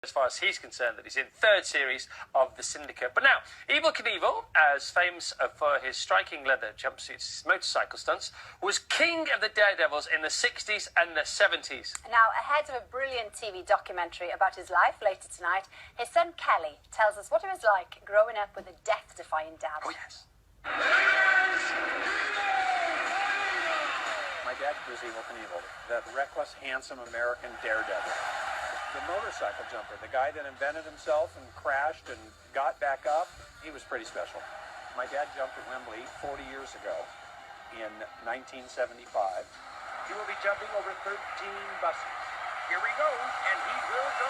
as far as he's concerned, that he's in third series of the syndicate. But now, Evel Knievel, as famous for his striking leather jumpsuits, motorcycle stunts, was king of the daredevils in the 60s and the 70s. Now, ahead of a brilliant TV documentary about his life later tonight, his son Kelly tells us what it was like growing up with a death-defying dad. Oh, yes. My dad was Evel Knievel, that reckless, handsome American daredevil. The motorcycle jumper, the guy that invented himself and crashed and got back up, he was pretty special. My dad jumped at Wembley 40 years ago in 1975. He will be jumping over 13 buses. Here he goes, and he will go.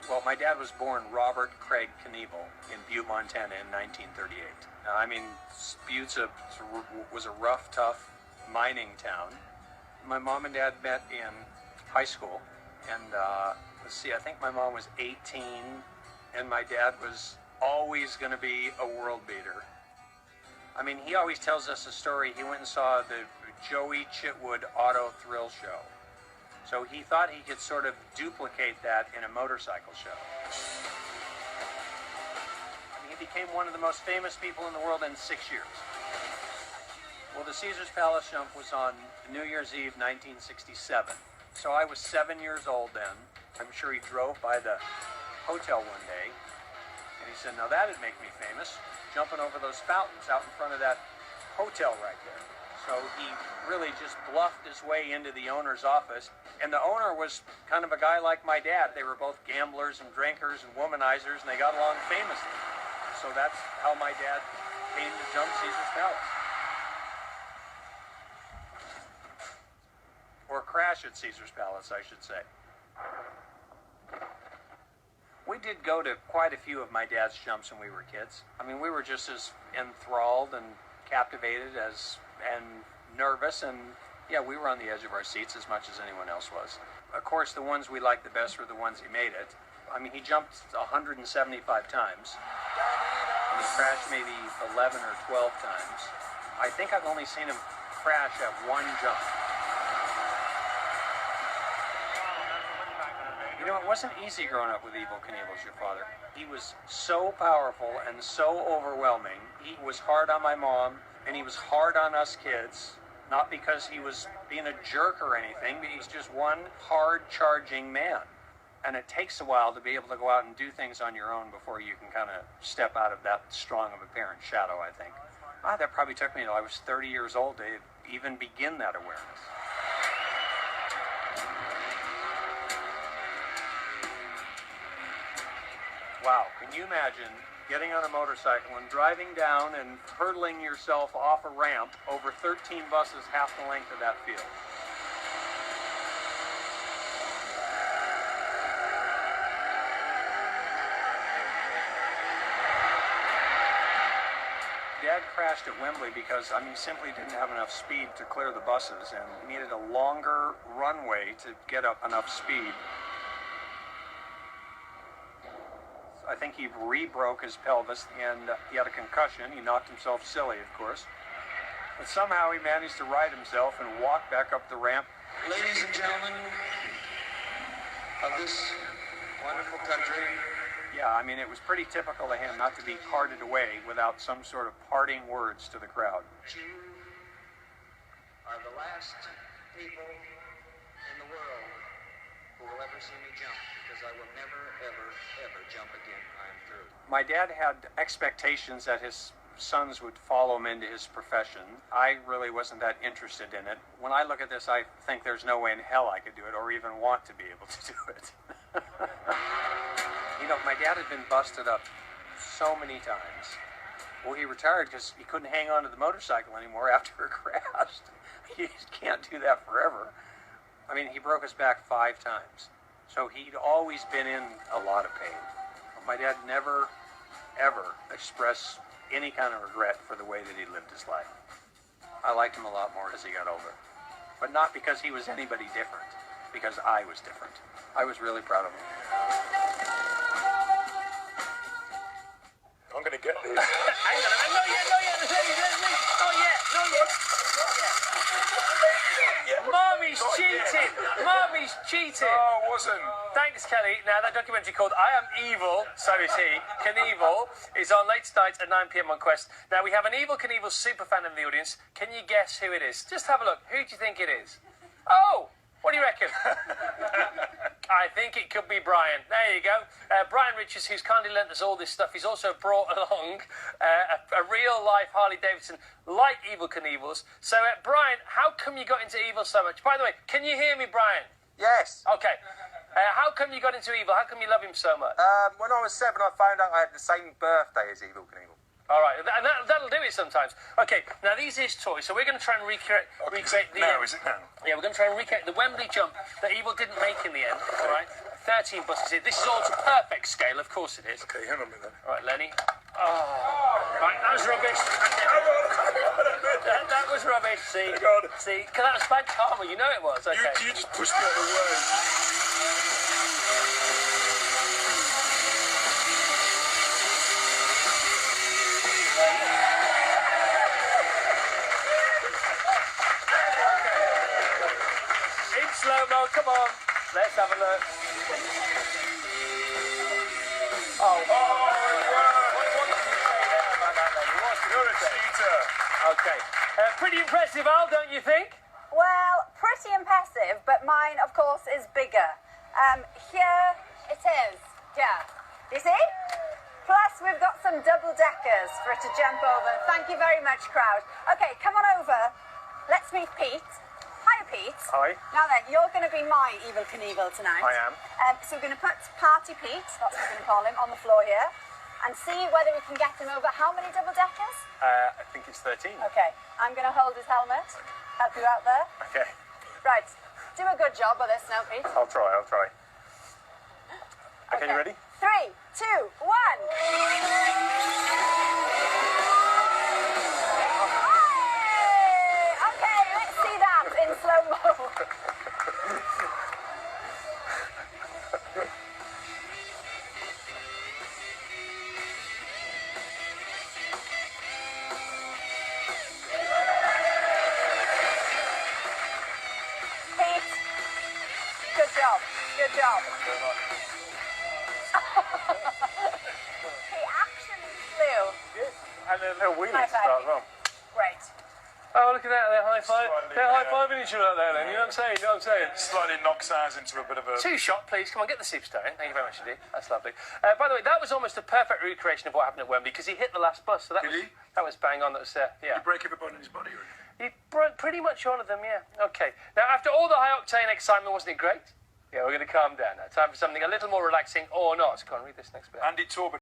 Well, my dad was born Robert Craig Knievel in Butte, Montana in 1938. Now, I mean, Butte was a rough, tough mining town. My mom and dad met in high school, and let's see, I think my mom was 18, and my dad was always going to be a world beater. I mean, he always tells us a story. He went and saw the Joey Chitwood Auto Thrill Show. So he thought he could sort of duplicate that in a motorcycle show. I mean, he became one of the most famous people in the world in 6 years. Well, the Caesars Palace jump was on New Year's Eve, 1967. So I was 7 years old then. I'm sure he drove by the hotel one day, and he said, now that'd make me famous, jumping over those fountains out in front of that hotel right there. So he really just bluffed his way into the owner's office. And the owner was kind of a guy like my dad. They were both gamblers and drinkers and womanizers, and they got along famously. So that's how my dad came to jump Caesars Palace. Or crash at Caesars Palace, I should say. We did go to quite a few of my dad's jumps when we were kids. I mean, we were just as enthralled and captivated and nervous, and yeah, we were on the edge of our seats as much as anyone else was. Of course, the ones we liked the best were the ones he made it. I mean, he jumped 175 times, and he crashed maybe 11 or 12 times. I think I've only seen him crash at one jump. You know, it wasn't easy growing up with Evel Knievel as your father. He was so powerful and so overwhelming. He was hard on my mom, and he was hard on us kids, not because he was being a jerk or anything, but he's just one hard-charging man. And it takes a while to be able to go out and do things on your own before you can kind of step out of that strong of a parent's shadow, I think. That probably took me until I was 30 years old to even begin that awareness. Wow, can you imagine getting on a motorcycle and driving down and hurtling yourself off a ramp over 13 buses half the length of that field? Dad crashed at Wembley because, I mean, he simply didn't have enough speed to clear the buses and needed a longer runway to get up enough speed. I think he re-broke his pelvis, and he had a concussion. He knocked himself silly, of course. But somehow he managed to right himself and walk back up the ramp. Ladies and gentlemen of this wonderful country. Yeah, I mean, it was pretty typical of him not to be carted away without some sort of parting words to the crowd. You are the last people in the world who will ever see me jump, because I will never, ever, ever jump again. I am through. My dad had expectations that his sons would follow him into his profession. I really wasn't that interested in it. When I look at this, I think there's no way in hell I could do it or even want to be able to do it. You know, my dad had been busted up so many times. Well, he retired because he couldn't hang on to the motorcycle anymore after it crashed. You can't do that forever. I mean, he broke his back 5 times. So he'd always been in a lot of pain. My dad never, ever expressed any kind of regret for the way that he lived his life. I liked him a lot more as he got older. But not because he was anybody different, because I was different. I was really proud of him. I'm gonna get these. Hang on a minute. cheating. No, it wasn't. Thanks, Kelly. Now, that documentary called I Am Evil, so is he, Knievel, is on late tonight at 9 p.m. on Quest. Now, we have an Evel Knievel superfan in the audience. Can you guess who it is? Just have a look. Who do you think it is? Oh, what do you reckon? I think it could be Brian. There you go. Brian Richards, who's kindly lent us all this stuff. He's also brought along a real-life Harley-Davidson like Evel Knievel's. So, Brian, how come you got into Evel so much? By the way, can you hear me, Brian? Yes. Okay. How come you got into Evel? How come you love him so much? When I was 7, I found out I had the same birthday as Evel Knievel. All right, and that'll do it sometimes. Okay, now these is toys, so we're going to try and recreate the... Now, is it now? Yeah, we're going to try and recreate the Wembley jump that Evel didn't make in the end, all right? 13 buses here. This is all to perfect scale, of course it is. Okay, hang on a minute. All right, Lenny. Oh, right, that was rubbish. that was rubbish, see? See, because that was bad karma, you know it was, okay. You just pushed me out of the way. Slow-mo, come on. Let's have a look. Oh, what did you say there about that lady? You're a cheater. Okay. Pretty impressive, Al, don't you think? Well, pretty impressive, but mine, of course, is bigger. Here it is. Yeah. You see? Plus, we've got some double-deckers for it to jump over. Thank you very much, crowd. Okay, come on over. Let's meet Pete. Hi, Pete. Hi. Now then, you're going to be my Evel Knievel tonight. I am. So we're going to put Party Pete, that's what we're going to call him, on the floor here, and see whether we can get him over how many double-deckers? I think it's 13. Okay, I'm going to hold his helmet, help you out there. Okay. Right, do a good job with this now, Pete. I'll try. Okay, you ready? 3, 2, 1. Okay, let's see that in slow-mo. Pete, good job. Good job. He actually flew. And then a wheelie High to start five. as well. Great. Oh, look at that. They're high-five. Slightly, They're high-fiving each other out there, then. You know what I'm saying? Slightly knocks ours into a bit of a... Two-shot, please. Come on, get the superstar in. Thank you very much indeed. That's lovely. By the way, that was almost a perfect recreation of what happened at Wembley, because he hit the last bus. So that Did was, he? That was bang on. That was, yeah. Did he break every bone in his body or anything? He broke pretty much all of them, yeah. Okay. Now, after all the high-octane excitement, wasn't it great? Yeah, we're going to calm down now. Time for something a little more relaxing or not. Go on, read this next bit. Andy Torber